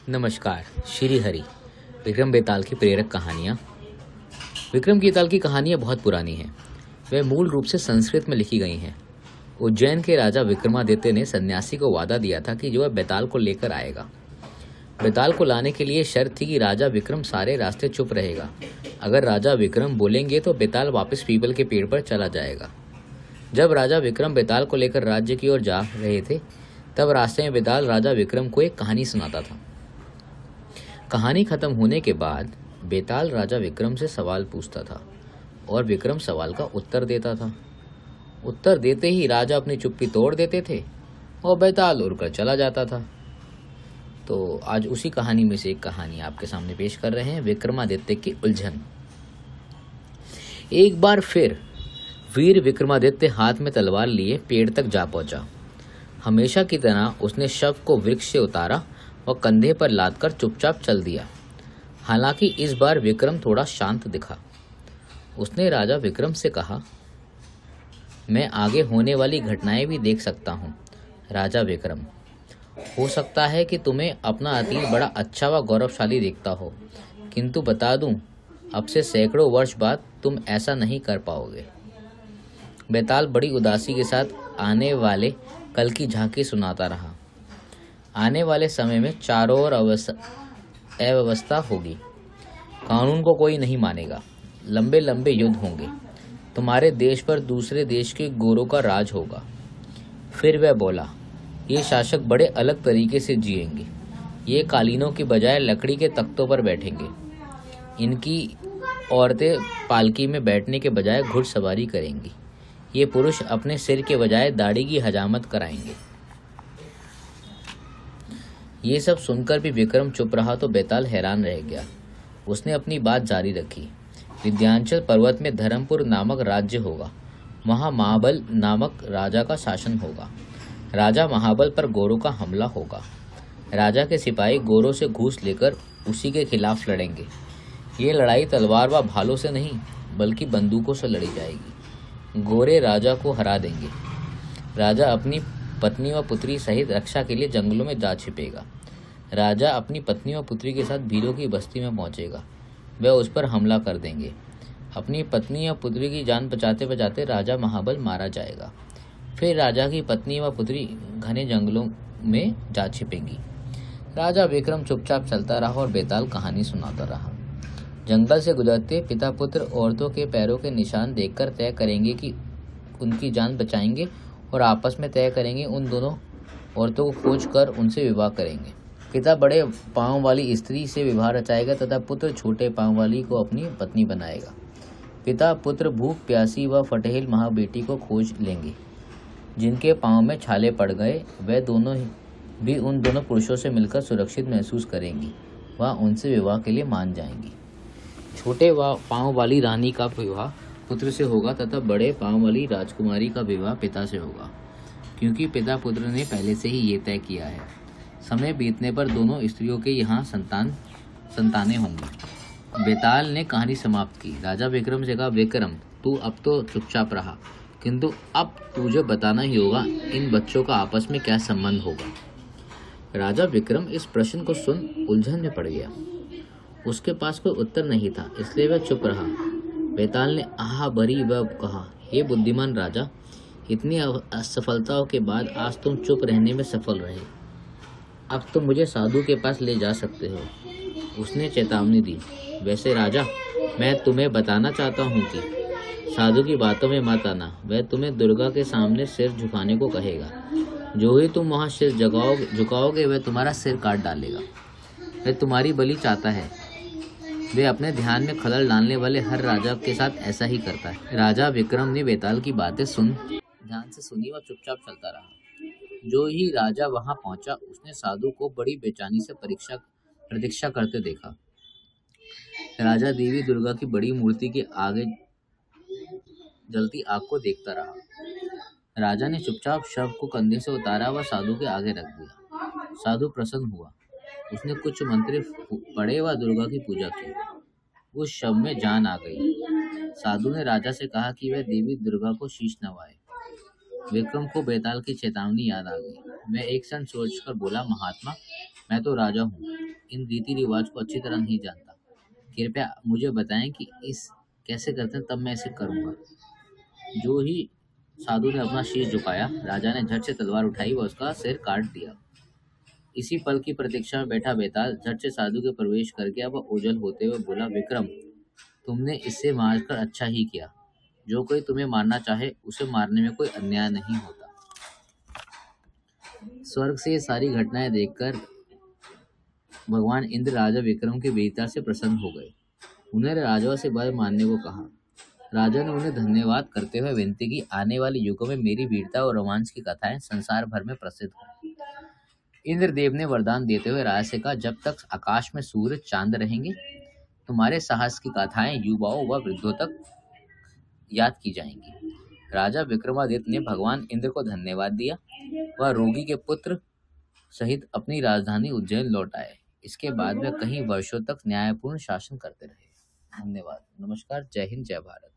नमस्कार। श्री हरि। विक्रम बेताल की प्रेरक कहानियाँ। विक्रम बेताल की कहानियाँ बहुत पुरानी हैं। वे मूल रूप से संस्कृत में लिखी गई हैं। उज्जैन के राजा विक्रमादित्य ने सन्यासी को वादा दिया था कि जो वह बेताल को लेकर आएगा। बेताल को लाने के लिए शर्त थी कि राजा विक्रम सारे रास्ते चुप रहेगा। अगर राजा विक्रम बोलेंगे तो बेताल वापस पीपल के पेड़ पर चला जाएगा। जब राजा विक्रम बेताल को लेकर राज्य की ओर जा रहे थे, तब रास्ते में बेताल राजा विक्रम को एक कहानी सुनाता था। कहानी खत्म होने के बाद बेताल राजा विक्रम से सवाल पूछता था और विक्रम सवाल का उत्तर देता था। उत्तर देते ही राजा अपनी चुप्पी तोड़ देते थे और बेताल उड़कर चला जाता था। तो आज उसी कहानी में से एक कहानी आपके सामने पेश कर रहे हैं, विक्रमादित्य की उलझन। एक बार फिर वीर विक्रमादित्य हाथ में तलवार लिए पेड़ तक जा पहुंचा। हमेशा की तरह उसने शव को वृक्ष से उतारा और कंधे पर लादकर चुपचाप चल दिया। हालांकि इस बार विक्रम थोड़ा शांत दिखा। उसने राजा विक्रम से कहा, मैं आगे होने वाली घटनाएं भी देख सकता हूँ। राजा विक्रम, हो सकता है कि तुम्हें अपना अतीत बड़ा अच्छा व गौरवशाली दिखता हो, किंतु बता दूं, अब से सैकड़ों वर्ष बाद तुम ऐसा नहीं कर पाओगे। बेताल बड़ी उदासी के साथ आने वाले कल की झांकी सुनाता रहा। आने वाले समय में चारों ओर अव्यवस्था होगी। कानून को कोई नहीं मानेगा। लंबे लंबे युद्ध होंगे। तुम्हारे देश पर दूसरे देश के गोरों का राज होगा। फिर वह बोला, ये शासक बड़े अलग तरीके से जिएंगे। ये कालीनों की बजाय लकड़ी के तख्तों पर बैठेंगे। इनकी औरतें पालकी में बैठने के बजाय घुड़सवारी करेंगी। ये पुरुष अपने सिर के बजाय दाढ़ी की हजामत कराएंगे। ये सब सुनकर भी विक्रम चुप रहा तो बेताल हैरान रह गया। उसने अपनी बात जारी रखी। विंध्याचल पर्वत में धर्मपुर नामक राज्य होगा। वहाँ महाबल नामक राजा का शासन होगा। राजा महाबल पर गोरों का हमला होगा। राजा के सिपाही गोरों से घूस लेकर उसी के खिलाफ लड़ेंगे। ये लड़ाई तलवार व भालों से नहीं बल्कि बंदूकों से लड़ी जाएगी। गोरे राजा को हरा देंगे। राजा अपनी पत्नी व पुत्री सहित रक्षा के लिए जंगलों में जा छिपेगा। राजा अपनी पत्नी व पुत्री के साथ भीलों की बस्ती में पहुंचेगा। वह उस पर हमला कर देंगे। अपनी पत्नी व पुत्री की जान बचाते बचाते राजा महाबल मारा जाएगा। फिर राजा की पत्नी व पुत्री घने जंगलों में जा छिपेंगी। राजा विक्रम चुपचाप चलता रहा और बेताल कहानी सुनाता रहा। जंगल से गुजरते पिता पुत्र औरतों के पैरों के निशान देखकर तय करेंगे कि उनकी जान बचाएंगे और आपस में तय करेंगे उन दोनों औरतों को खोज कर उनसे विवाह करेंगे। पिता बड़े पांव वाली स्त्री से विवाह रचाएगा तथा पुत्र छोटे पांव वाली को अपनी पत्नी बनाएगा। पिता पुत्र भूख प्यासी व फटेल महाबेटी को खोज लेंगे। जिनके पांव में छाले पड़ गए वह दोनों भी उन दोनों पुरुषों से मिलकर सुरक्षित महसूस करेंगी व उनसे विवाह के लिए मान जाएंगी। छोटे पांव वाली रानी का विवाह पुत्र से होगा तथा बड़े पांव वाली राजकुमारी का विवाह पिता से होगा, क्योंकि पिता पुत्र ने पहले से ही ये तय किया है। समय बीतने पर दोनों स्त्रियों के यहाँ संतानें होंगी। बेताल ने कहानी समाप्त की। राजा विक्रम से कहा, विक्रम, तू अब तो चुपचाप रहा, किंतु अब तुझे बताना ही होगा इन बच्चों का आपस में क्या संबंध होगा। राजा विक्रम इस प्रश्न को सुन उलझन में पड़ गया। उसके पास कोई उत्तर नहीं था, इसलिए वह चुप रहा। बेताल ने आहा भरी वह कहा, हे बुद्धिमान राजा, इतनी असफलताओं के बाद आज तुम चुप रहने में सफल रहे। अब तुम मुझे साधु के पास ले जा सकते हो। उसने चेतावनी दी। वैसे राजा, मैं तुम्हें बताना चाहता हूँ कि साधु की बातों में मत आना। वह तुम्हें दुर्गा के सामने सिर झुकाने को कहेगा। जो ही तुम वहाँ सिर झुकाओगे वह तुम्हारा सिर काट डालेगा। वह तुम्हारी बलि चाहता है। वे अपने ध्यान में खलल डालने वाले हर राजा के साथ ऐसा ही करता है। राजा विक्रम ने बेताल की बातें ध्यान से सुनी और चुपचाप चलता रहा। जो ही राजा वहां पहुंचा, उसने साधु को बड़ी बेचैनी से प्रतीक्षा करते देखा। राजा देवी दुर्गा की बड़ी मूर्ति के आगे जलती आग को देखता रहा। राजा ने चुपचाप शव को कंधे से उतारा व साधु के आगे रख दिया। साधु प्रसन्न हुआ। उसने कुछ मंत्र पढ़े व दुर्गा की पूजा की। उस शव में जान आ गई। साधु ने राजा से कहा कि वह देवी दुर्गा को शीश नवाए। विक्रम को बेताल की चेतावनी याद आ गई। वह एक क्षण सोचकर बोला, महात्मा, मैं तो राजा हूँ, इन रीति रिवाज को अच्छी तरह नहीं जानता। कृपया मुझे बताएं कि इस कैसे करते हैं, तब मैं इसे करूंगा। जो ही साधु ने अपना शीश झुकाया, राजा ने झट से तलवार उठाई व उसका सिर काट दिया। इसी पल की प्रतीक्षा में बैठा बेताल झट से साधु के प्रवेश कर गया। वह ओझल होते हुए बोला, विक्रम, तुमने इससे मारकर अच्छा ही किया। जो कोई तुम्हें मारना चाहे उसे मारने में कोई अन्याय नहीं होता। स्वर्ग से ये सारी घटनाएं देखकर भगवान इंद्र राजा विक्रम की वीरता से प्रसन्न हो गए। उन्होंने राजा से वर मानने को कहा। राजा ने उन्हें धन्यवाद करते हुए विनती की, आने वाले युगों में मेरी वीरता और रोमांच की कथाएं संसार भर में प्रसिद्ध हों। इंद्रदेव ने वरदान देते हुए राजा से कहा, जब तक आकाश में सूर्य चांद रहेंगे, तुम्हारे साहस की गाथाएं युवाओं व वृद्धों तक याद की जाएंगी। राजा विक्रमादित्य ने भगवान इंद्र को धन्यवाद दिया। वह रोगी के पुत्र सहित अपनी राजधानी उज्जैन लौट आए। इसके बाद वे कई वर्षों तक न्यायपूर्ण शासन करते रहे। धन्यवाद। नमस्कार। जय हिंद, जय भारत।